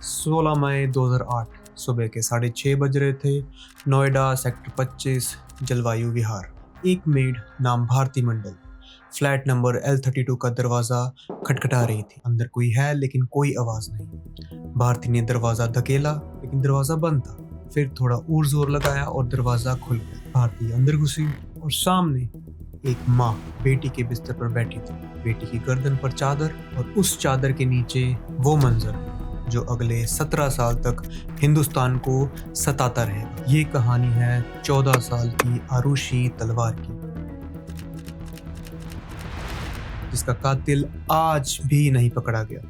16 मई 2008 सुबह के 6:30 बज रहे थे। नोएडा सेक्टर 25 जलवायु विहार। एक मेड नाम भारती मंडल फ्लैट नंबर L32 का दरवाज़ा खटखटा रही थी। अंदर कोई है लेकिन कोई आवाज़ नहीं। भारती ने दरवाज़ा धकेला लेकिन दरवाज़ा बंद था। फिर थोड़ा और जोर लगाया और दरवाज़ा खुल गया। भारती अंदर घुसी और सामने एक माँ बेटी के बिस्तर पर बैठी थी। बेटी की गर्दन पर चादर और उस चादर के नीचे वो मंजर जो अगले 17 साल तक हिंदुस्तान को सताता रहेगा। ये कहानी है 14 साल की आरुषि तलवार की, जिसका कातिल आज भी नहीं पकड़ा गया।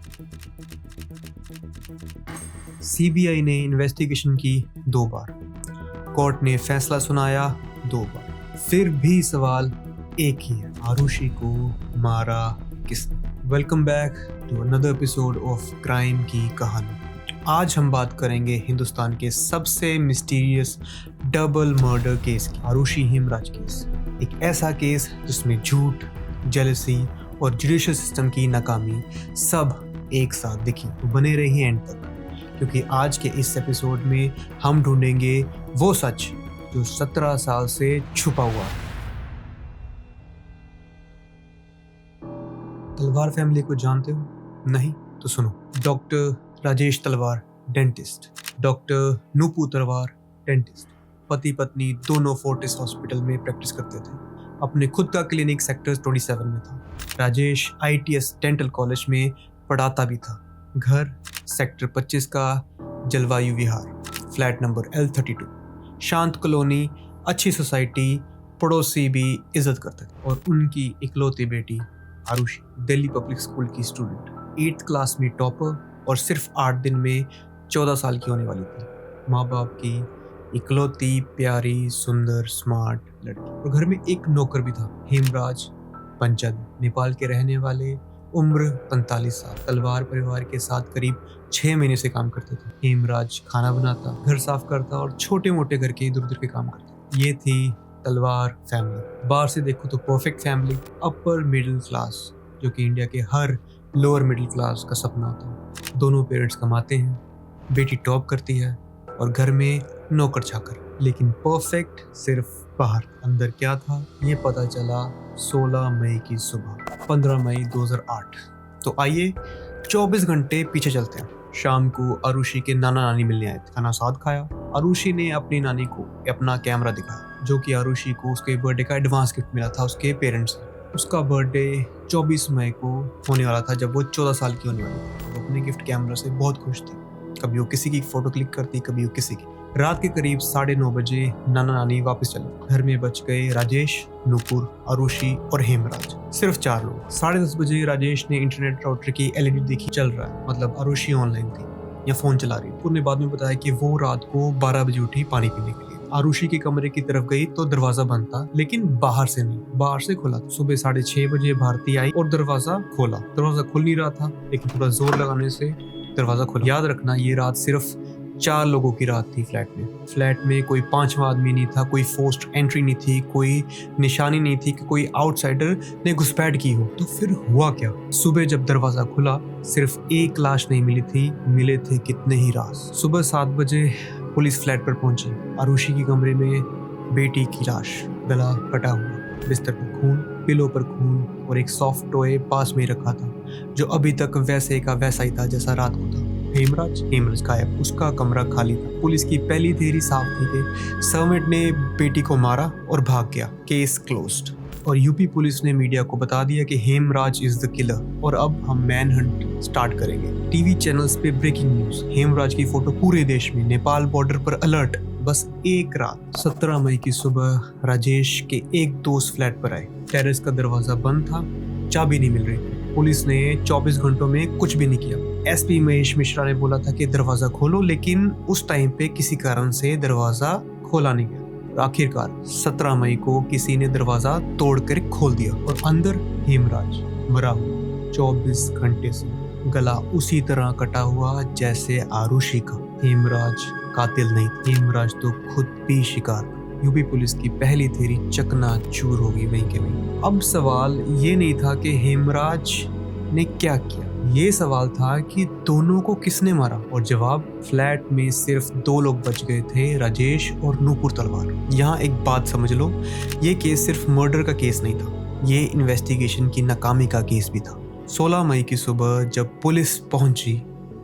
सीबीआई ने इन्वेस्टिगेशन की 2 बार, कोर्ट ने फैसला सुनाया 2 बार, फिर भी सवाल एक ही है, आरुषि को मारा किसने? Welcome back to another episode of crime की कहानी। आज हम बात करेंगे हिंदुस्तान के सबसे मिस्टीरियस डबल मर्डर केस की, आरुषि हेमराज केस। एक ऐसा केस जिसमें झूठ, जेलसी और जुडिशियल सिस्टम की नाकामी सब एक साथ दिखी। तो बने रहिए एंड तक, क्योंकि आज के इस एपिसोड में हम ढूंढेंगे वो सच जो 17 साल से छुपा हुआ है। तलवार फैमिली को जानते हो? नहीं तो सुनो। डॉक्टर राजेश तलवार डेंटिस्ट, डॉक्टर नूपू तलवार डेंटिस्ट, पति पत्नी दोनों फोर्टिस हॉस्पिटल में प्रैक्टिस करते थे। अपने खुद का क्लिनिक सेक्टर 27 में था। राजेश ITS डेंटल कॉलेज में पढ़ाता भी था। घर सेक्टर 25 का जलवायु विहार, फ्लैट नंबर L32। शांत कॉलोनी, अच्छी सोसाइटी, पड़ोसी भी इज्जत करते थे। और उनकी इकलौती बेटी आरुषि दिल्ली पब्लिक स्कूल की स्टूडेंट, 8th क्लास में टॉपर और सिर्फ 8 दिन में 14 साल की होने वाली थी। माँ बाप की इकलौती प्यारी सुंदर स्मार्ट लड़की। और घर में एक नौकर भी था, हेमराज पंचद, नेपाल के रहने वाले, उम्र 45 साल। तलवार परिवार के साथ करीब 6 महीने से काम करते थे। हेमराज खाना बनाता, घर साफ करता और छोटे मोटे घर के इधर उधर के काम करता। ये थी तलवार फैमिली। बाहर से देखो तो perfect family, upper middle class, जो कि इंडिया के हर लोअर मिडिल क्लास का सपना था। दोनों पेरेंट्स कमाते हैं, बेटी टॉप करती है और घर में नौकर चाकर। लेकिन परफेक्ट सिर्फ बाहर, अंदर क्या था ये पता चला 16 मई की सुबह, 15 मई 2008। तो आइए 24 घंटे पीछे चलते हैं। शाम को आरुषि के नाना नानी मिलने आए थे। खाना साथ खाया। आरुषि ने अपनी नानी को अपना कैमरा दिखाया, जो कि आरुषि को उसके बर्थडे का एडवांस गिफ्ट मिला था उसके पेरेंट्स से। उसका बर्थडे 24 मई को होने वाला था, जब वो 14 साल की होने वाली थी। वो अपने गिफ्ट कैमरा से बहुत खुश थी। कभी वो किसी की फोटो क्लिक करती, कभी वो किसी की। रात के करीब 9:30 बजे नाना नानी वापस चले। घर में बच गए राजेश, नूपुर, आरुषि और हेमराज, सिर्फ 4 लोग। 10:30 बजे राजेश ने इंटरनेट राउटर की LED देखी चल रहा है, मतलब आरुषि ऑनलाइन थी या फोन चला रही। नूपुर ने बाद में बताया कि वो रात को 12 बजे उठी पानी पीने के लिए। आरुषि के कमरे की तरफ गई तो दरवाजा बंद था, लेकिन बाहर से नहीं, बाहर से खुला था। सुबह 6:30 बजे भारती आई और दरवाजा खोला। दरवाजा खुल नहीं रहा था, लेकिन थोड़ा जोर लगाने से दरवाजा खुल। याद रखना, ये रात सिर्फ 4 लोगों की रात थी फ्लैट में। फ्लैट में कोई 5वां आदमी नहीं था, कोई फोर्स्ड एंट्री नहीं थी, कोई निशानी नहीं थी कि कोई आउटसाइडर ने घुसपैठ की हो। तो फिर हुआ क्या? सुबह जब दरवाजा खुला, सिर्फ एक लाश नहीं मिली थी, मिले थे कितने ही राज। सुबह 7 बजे पुलिस फ्लैट पर पहुंची। आरुषि के कमरे में बेटी की लाश, गला कटा हुआ, बिस्तर पर खून, पिलो पर खून और एक सॉफ्ट टॉय पास में रखा था, जो अभी तक वैसे का वैसा ही था जैसा रात को था। हेमराज गायब, उसका कमरा खाली था। पुलिस की पहली थ्योरी साफ थी कि सर्वेंट ने बेटी को मारा और भाग गया। Case closed. और यूपी पुलिस ने मीडिया को बता दिया कि हेमराज इज द किलर और अब हम मैन हंट स्टार्ट करेंगे। टीवी चैनल्स पे ब्रेकिंग न्यूज, हेमराज की फोटो पूरे देश में, नेपाल बॉर्डर पर अलर्ट। बस एक रात 17 मई की सुबह राजेश के एक दोस्त फ्लैट पर आए। टेरेस का दरवाजा बंद था, चाबी नहीं मिल रही थी। पुलिस ने 24 घंटों में कुछ भी नहीं किया। SP महेश मिश्रा ने बोला था कि दरवाजा खोलो, लेकिन उस टाइम पे किसी कारण से दरवाजा खोला नहीं गया। आखिरकार 17 मई को किसी ने दरवाजा तोड़कर खोल दिया और अंदर हेमराज मरा हुआ, 24 घंटे से, गला उसी तरह कटा हुआ जैसे आरुषि का। हेमराज कातिल नहीं, हेमराज तो खुद भी शिकार। यूपी पुलिस की पहली थ्योरी चकनाचूर हो गई वहीं के वहीं। अब सवाल ये नहीं था कि हेमराज ने क्या किया। ये सवाल था कि दोनों को किसने मारा, और जवाब, फ्लैट में सिर्फ 2 लोग बच गए थे, राजेश और नूपुर तलवार। यहाँ एक बात समझ लो, ये केस सिर्फ मर्डर का केस नहीं था, ये इन्वेस्टिगेशन की नाकामी का केस भी था। 16 मई की सुबह जब पुलिस पहुंची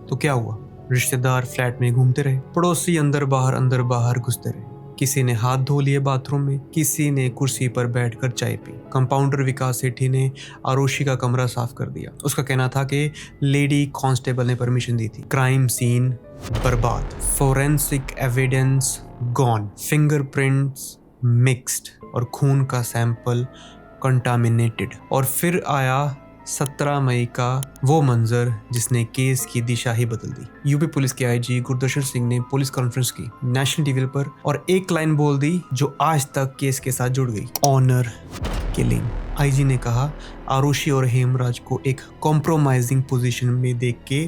तो क्या हुआ? रिश्तेदार फ्लैट में घूमते रहे, पड़ोसी अंदर बाहर घुसते रहे। किसी ने हाथ धो लिए बाथरूम में, किसी ने कुर्सी पर बैठकर चाय पी। कंपाउंडर विकास सेठी ने आरुषि का कमरा साफ कर दिया। उसका कहना था कि लेडी कांस्टेबल ने परमिशन दी थी। क्राइम सीन बर्बाद, forensic evidence gone, fingerprints mixed और खून का सैंपल कंटामिनेटेड। और फिर आया 17 मई का वो मंजर जिसने केस की दिशा ही बदल दी। यूपी पुलिस के आईजी गुरदर्शन सिंह ने पुलिस कॉन्फ्रेंस की नेशनल टीवी पर और एक लाइन बोल दी जो आज तक केस के साथ जुड़ गई, ऑनर किलिंग। आईजी ने कहा, आरुषि और हेमराज को एक कॉम्प्रोमाइजिंग पोजीशन में देख के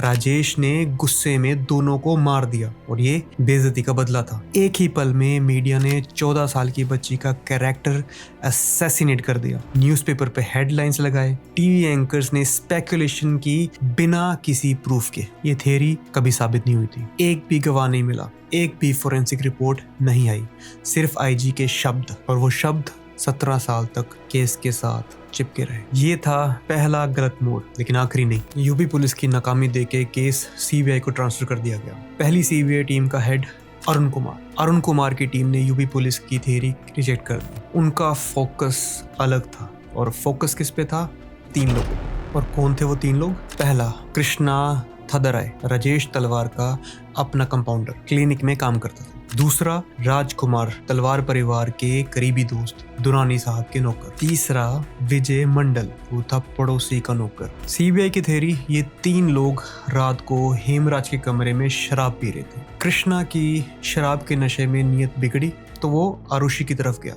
राजेश ने गुस्से में दोनों को मार दिया और ये बेइज्जती का बदला था। एक ही पल में मीडिया ने 14 साल की बच्ची का कैरेक्टर असैसिनेट कर दिया। न्यूज़पेपर पे हेडलाइंस लगाए, टीवी एंकर्स ने स्पेकुलेशन की बिना किसी प्रूफ के। ये थ्योरी कभी साबित नहीं हुई थी। एक भी गवाह नहीं मिला, एक भी फोरेंसिक रिपोर्ट नहीं आई, सिर्फ आईजी के शब्द, और वो शब्द 17 साल तक केस के साथ चिपके रहे। ये था पहला गलत मोड़, लेकिन आखिरी नहीं। यूपी पुलिस की नाकामी देके केस सीबीआई को ट्रांसफर कर दिया गया। पहली सीबीआई टीम का हेड अरुण कुमार की टीम ने यूपी पुलिस की थ्योरी रिजेक्ट कर दी। उनका फोकस अलग था, और फोकस किस पे था? 3 लोगों। और कौन थे वो 3 लोग? पहला, कृष्णा थदराय, राजेश तलवार का अपना कंपाउंडर, क्लिनिक में काम करता था। दूसरा, राजकुमार, तलवार परिवार के करीबी दोस्त, दुरानी साहब के नौकर। तीसरा, विजय मंडल, वो था पड़ोसी का नौकर। सीबीआई की थ्योरी, ये 3 लोग रात को हेमराज के कमरे में शराब पी रहे थे। कृष्णा की शराब के नशे में नीयत बिगड़ी तो वो आरुषि की तरफ गया।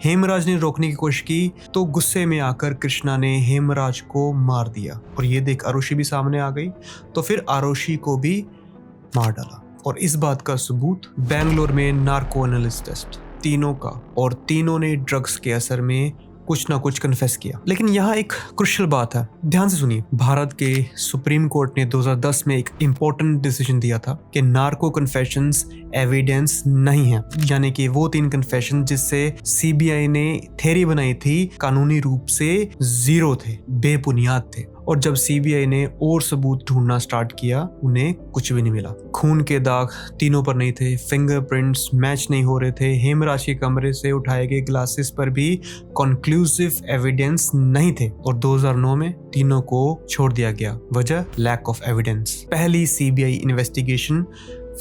हेमराज ने रोकने की कोशिश की तो गुस्से में आकर कृष्णा ने हेमराज को मार दिया, और ये देख आरुषि भी सामने आ गई तो फिर आरुषि को भी मार डाला। और इस बात का सबूत, बेंगलोर में नार्को एनालिसिस टेस्ट तीनों का, और तीनों ने ड्रग्स के असर में कुछ ना कुछ कन्फेस किया। लेकिन यहाँ एक क्रुशियल बात है, ध्यान से सुनिए। भारत के सुप्रीम कोर्ट ने 2010 में एक इम्पोर्टेंट डिसीजन दिया था कि नार्को कन्फेशंस एविडेंस नहीं है, यानी कि वो 3 कन्फेशन जिससे सीबीआई ने थ्योरी बनाई थी कानूनी रूप से 0 थे, बेबुनियाद थे। और जब सीबीआई ने और सबूत ढूंढना स्टार्ट किया, उन्हें कुछ भी नहीं मिला। खून के दाग तीनों पर नहीं थे, फिंगरप्रिंट्स मैच नहीं हो रहे थे, हेमराज के कमरे से उठाए गए ग्लासेस पर भी कंक्लूसिव एविडेंस नहीं थे, और 2009 में तीनों को छोड़ दिया गया। वजह, लैक ऑफ एविडेंस। पहली सीबीआई इन्वेस्टिगेशन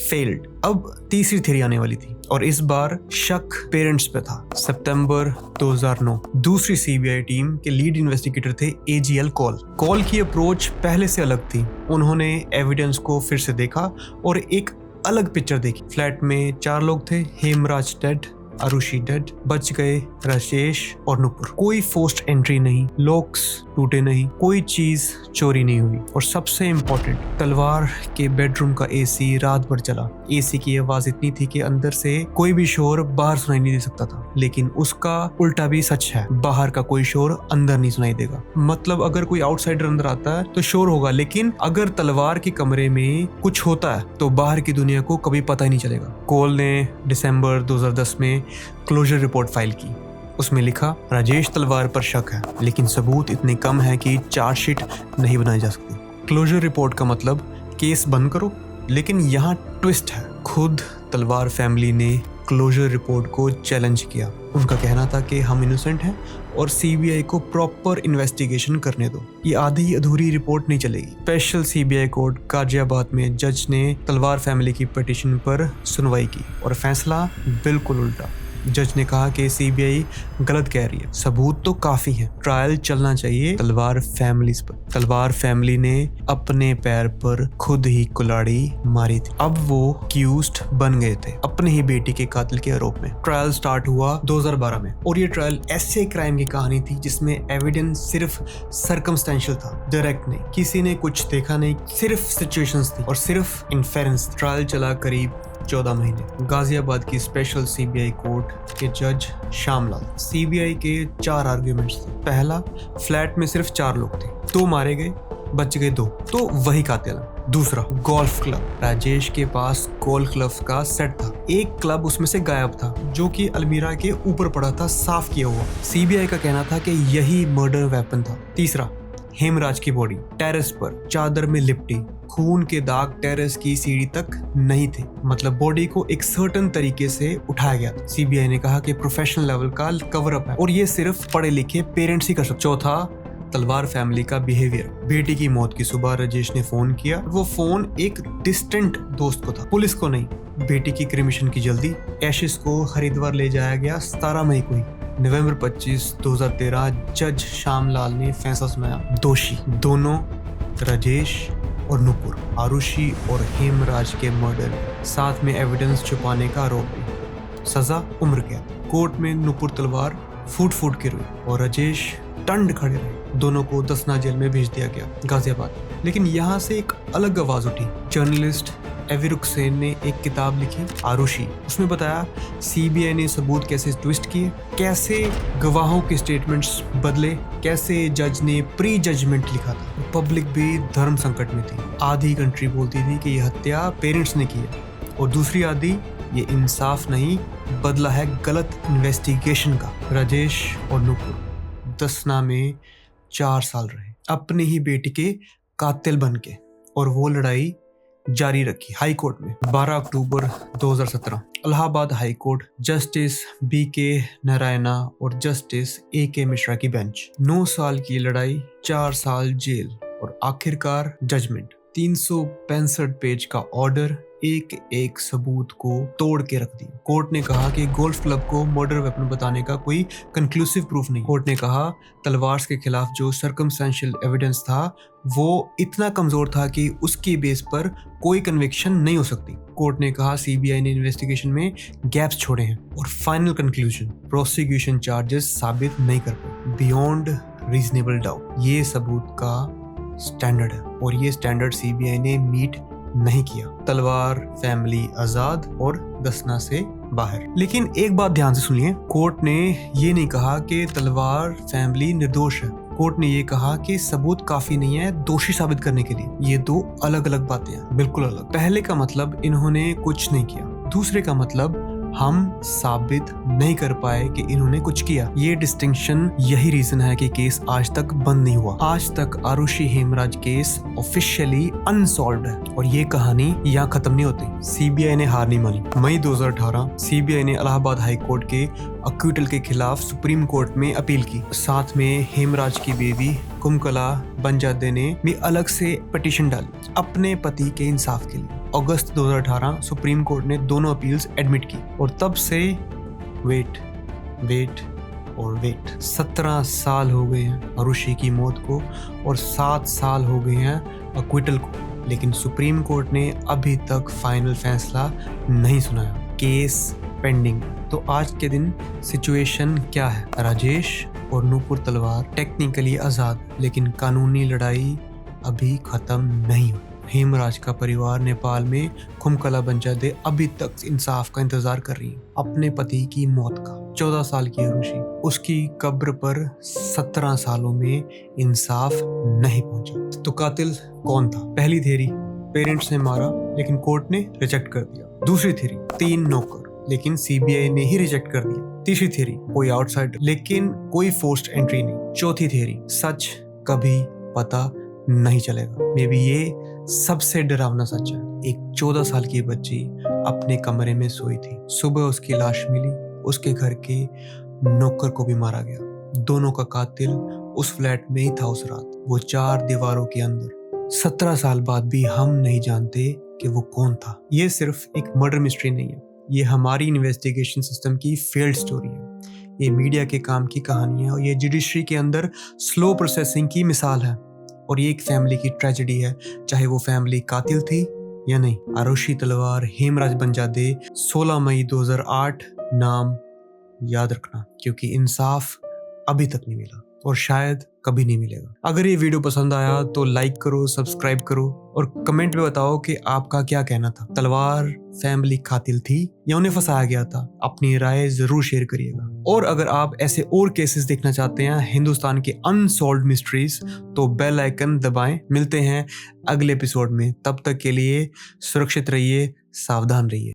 फेल्ड। अब तीसरी थ्योरी आने वाली थी, और इस बार शक पेरेंट्स पे था। सितंबर 2009, दूसरी सीबीआई टीम के लीड इन्वेस्टिगेटर थे एजीएल कॉल की अप्रोच पहले से अलग थी। उन्होंने एविडेंस को फिर से देखा और एक अलग पिक्चर देखी। फ्लैट में 4 लोग थे, हेमराज डेड, आरुषि डेड, बच गए राजेश और नूपुर। कोई फोर्स्ड एंट्री नहीं, लॉक्स टूटे नहीं, कोई चीज चोरी नहीं हुई, और सबसे इम्पोर्टेंट, तलवार के बेडरूम का एसी रात भर चला। एसी की आवाज इतनी थी कि अंदर से कोई भी शोर बाहर सुनाई नहीं दे सकता था, लेकिन उसका उल्टा भी सच है, बाहर का कोई शोर अंदर नहीं सुनाई देगा। मतलब अगर कोई आउटसाइडर अंदर आता है तो शोर होगा, लेकिन अगर तलवार के कमरे में कुछ होता है तो बाहर की दुनिया को कभी पता ही नहीं चलेगा। कॉल ने दिसंबर 2010 में क्लोजर रिपोर्ट फाइल की। उसमें लिखा, राजेश तलवार पर शक है, लेकिन सबूत इतने कम है कि चार्जशीट नहीं बनाई जा सकती। क्लोजर रिपोर्ट का मतलब केस बंद करो, लेकिन यहाँ ट्विस्ट है। खुद तलवार फैमिली ने क्लोजर रिपोर्ट को चैलेंज किया। उनका कहना था कि हम इनोसेंट हैं और सीबीआई को प्रॉपर इन्वेस्टिगेशन करने दो, ये आधी अधूरी रिपोर्ट नहीं चलेगी। स्पेशल सीबीआई कोर्ट गाजियाबाद में जज ने तलवार फैमिली की पिटीशन पर सुनवाई की, और फैसला बिल्कुल उल्टा। जज ने कहा कि सीबीआई गलत कह रही है, सबूत तो काफी है, ट्रायल चलना चाहिए तलवार फैमिलीज पर। तलवार फैमिली ने अपने पैर पर खुद ही कुल्हाड़ी मारी थी। अब वो एक्यूज्ड बन गए थे अपने ही बेटी के कातिल के आरोप में। ट्रायल स्टार्ट हुआ 2012 में, और ये ट्रायल ऐसे क्राइम की कहानी थी जिसमें एविडेंस सिर्फ सर्कमस्टेंशियल था, डायरेक्ट नहीं, किसी ने कुछ देखा नहीं, सिर्फ सिचुएशंस थी और सिर्फ इन्फेरेंस। ट्रायल चला करीब 14 महीने। गाजियाबाद की स्पेशल सीबीआई कोर्ट के जज श्यामलाल। सीबीआई के 4 आर्ग्यूमेंट्स थे। पहला, फ्लैट में सिर्फ 4 लोग थे, 2 मारे गए, बच गए 2, तो वही कातिल है। दूसरा, गोल्फ क्लब। राजेश के पास गोल्फ क्लब का सेट था, एक क्लब उसमें से गायब था जो कि अलमीरा के ऊपर पड़ा था, साफ किया हुआ। सीबीआई का कहना था कि यही मर्डर वेपन था। तीसरा, हेमराज की बॉडी टेरेस पर चादर में लिपटी, खून के दाग टेरेस की सीढ़ी तक नहीं थे, मतलब बॉडी को एक सर्टेन तरीके से उठाया गया था। सीबीआई ने कहा कि प्रोफेशनल लेवल का कवर अप है और ये सिर्फ पढ़े लिखे पेरेंट्स ही कर सकते। चौथा, तलवार फैमिली का बिहेवियर। बेटी की मौत की सुबह राजेश ने फोन किया, वो फोन एक डिस्टेंट दोस्त को था, पुलिस को नहीं। बेटी की क्रिमेशन की जल्दी, एशिस को हरिद्वार ले जाया गया 17 मई को ही। नवंबर 25, 2013 जज श्यामलाल ने फैसला सुनाया, दोषी दोनों राजेश और नुपुर, आरुषि और हेमराज के मर्डर, साथ में एविडेंस छुपाने का आरोप भी। सजा उम्र कैद। कोर्ट में नुपुर तलवार फूट के रोई और राजेश टंड खड़े रहे। दोनों को 10 जेल में भेज दिया गया, गाजियाबाद। लेकिन यहाँ से एक अलग आवाज उठी। जर्नलिस्ट एविरुक्सेन ने एक किताब लिखी, आरुषि। उसमें बताया सीबीआई ने सबूत कैसे ट्विस्ट किए, कैसे गवाहों के स्टेटमेंट्स बदले, कैसे जज ने प्री जजमेंट लिखा था। पब्लिक भी धर्म संकट में थी। आधी कंट्री बोलती थी कि ये हत्या पेरेंट्स ने की है और दूसरी आधी ये इंसाफ नहीं, बदला है गलत इन्वेस्टिगेशन का। राजेश और नुपुर दसना में 4 साल रहे, अपनी ही बेटी के कातिल बन के, और वो लड़ाई जारी रखी हाई कोर्ट में। 12 अक्टूबर 2017 Allahabad high court, justice BK Narayana और जस्टिस AK मिश्रा की बेंच। 9 साल की लड़ाई, 4 साल जेल और आखिरकार जजमेंट। 365 पेज का ऑर्डर एक एक सबूत को तोड़ के रख दिया। कोर्ट ने कहा कि गोल्फ क्लब को मर्डर वेपन बताने का कोई कंक्लूसिव प्रूफ नहीं। कोर्ट ने कहा तलवार के खिलाफ जो सर्कमस्टेंशियल एविडेंस था वो इतना कमजोर था कि उसकी बेस पर कोई कन्विक्शन नहीं हो सकती। कोर्ट ने कहा सीबीआई ने इन्वेस्टिगेशन में गैप्स छोड़े हैं। और फाइनल कंक्लूजन, प्रोसिक्यूशन चार्जेस साबित नहीं कर पाए बियॉन्ड रीजनेबल डाउट। ये सबूत का स्टैंडर्ड है और ये स्टैंडर्ड सीबीआई ने मीट नहीं किया। तलवार फैमिली आजाद और दसना से बाहर। लेकिन एक बात ध्यान से सुनिए, कोर्ट ने ये नहीं कहा कि तलवार फैमिली निर्दोष है। कोर्ट ने ये कहा कि सबूत काफी नहीं है दोषी साबित करने के लिए। ये 2 अलग अलग बातें हैं, बिल्कुल अलग। पहले का मतलब इन्होंने कुछ नहीं किया, दूसरे का मतलब हम साबित नहीं कर पाए कि इन्होंने कुछ किया। ये डिस्टिंक्शन, यही रीजन है कि केस आज तक बंद नहीं हुआ। आज तक Aarushi Hemraj case officially unsolved है और ये कहानी यहाँ खत्म नहीं होती। सीबीआई ने हार नहीं मानी। मई 2018 सीबीआई ने इलाहाबाद हाई कोर्ट के अक्यूटल के खिलाफ सुप्रीम कोर्ट में अपील की। साथ में हेमराज की बेबी कुमकला बंजादे ने भी अलग से पिटीशन डाली अपने पति के इंसाफ के लिए। अगस्त 2018 सुप्रीम कोर्ट ने दोनों अपील्स एडमिट की और तब से वेट और वेट 17 साल हो गए हैं आरुषि की मौत को और 7 साल हो गए हैं अक्विटल को। लेकिन सुप्रीम कोर्ट ने अभी तक फाइनल फैसला नहीं सुनाया, केस पेंडिंग। तो आज के दिन सिचुएशन क्या है? राजेश और नुपुर तलवार टेक्निकली आजाद, लेकिन कानूनी लड़ाई अभी खत्म नहीं हुई। हेमराज का परिवार नेपाल में खुमकला बंजादे अभी तक इंसाफ का इंतजार कर रही है अपने पति की मौत का। 14 साल की आरुषि, उसकी कब्र पर 17 सालों में इंसाफ नहीं पहुंचा। तो कातिल कौन था? पहली थ्योरी, पेरेंट्स ने मारा लेकिन कोर्ट ने रिजेक्ट कर दिया। दूसरी थ्योरी, 3 नौकर, लेकिन सीबीआई ने ही रिजेक्ट कर दिया। तीसरी थ्योरी, कोई आउटसाइडर, लेकिन कोई फोर्स्ड एंट्री नहीं। चौथी थ्योरी, सच कभी पता नहीं चलेगा। मे बी ये सबसे डरावना सच है। एक 14 साल की बच्ची अपने कमरे में सोई थी, सुबह उसकी लाश मिली, उसके घर के नौकर को भी मारा गया। दोनों का कातिल उस फ्लैट में ही था उस रात, वो 4 दीवारों के अंदर। 17 साल बाद भी हम नहीं जानते कि वो कौन था। ये सिर्फ एक मर्डर मिस्ट्री नहीं है, ये हमारी इन्वेस्टिगेशन सिस्टम की फेल्ड स्टोरी है। ये मीडिया के काम की कहानी है और ये जुडिशरी के अंदर स्लो प्रोसेसिंग की मिसाल है। और ये एक फैमिली की ट्रेजेडी है, चाहे वो फैमिली कातिल थी या नहीं। आरुषि तलवार, हेमराज बंजादे, 16 मई 2008। नाम याद रखना, क्योंकि इंसाफ अभी तक नहीं मिला। और शायद कभी नहीं मिलेगा। अगर ये वीडियो पसंद आया तो लाइक करो, सब्सक्राइब करो और कमेंट में बताओ कि आपका क्या कहना था। तलवार फैमिली कातिल थी या उन्हें फंसाया गया था? अपनी राय जरूर शेयर करिएगा। और अगर आप ऐसे और केसेस देखना चाहते हैं, हिंदुस्तान के अनसॉल्व्ड मिस्ट्रीज, तो बेल आइकन दबाएं। मिलते हैं अगले एपिसोड में। तब तक के लिए सुरक्षित रहिए, सावधान रहिए।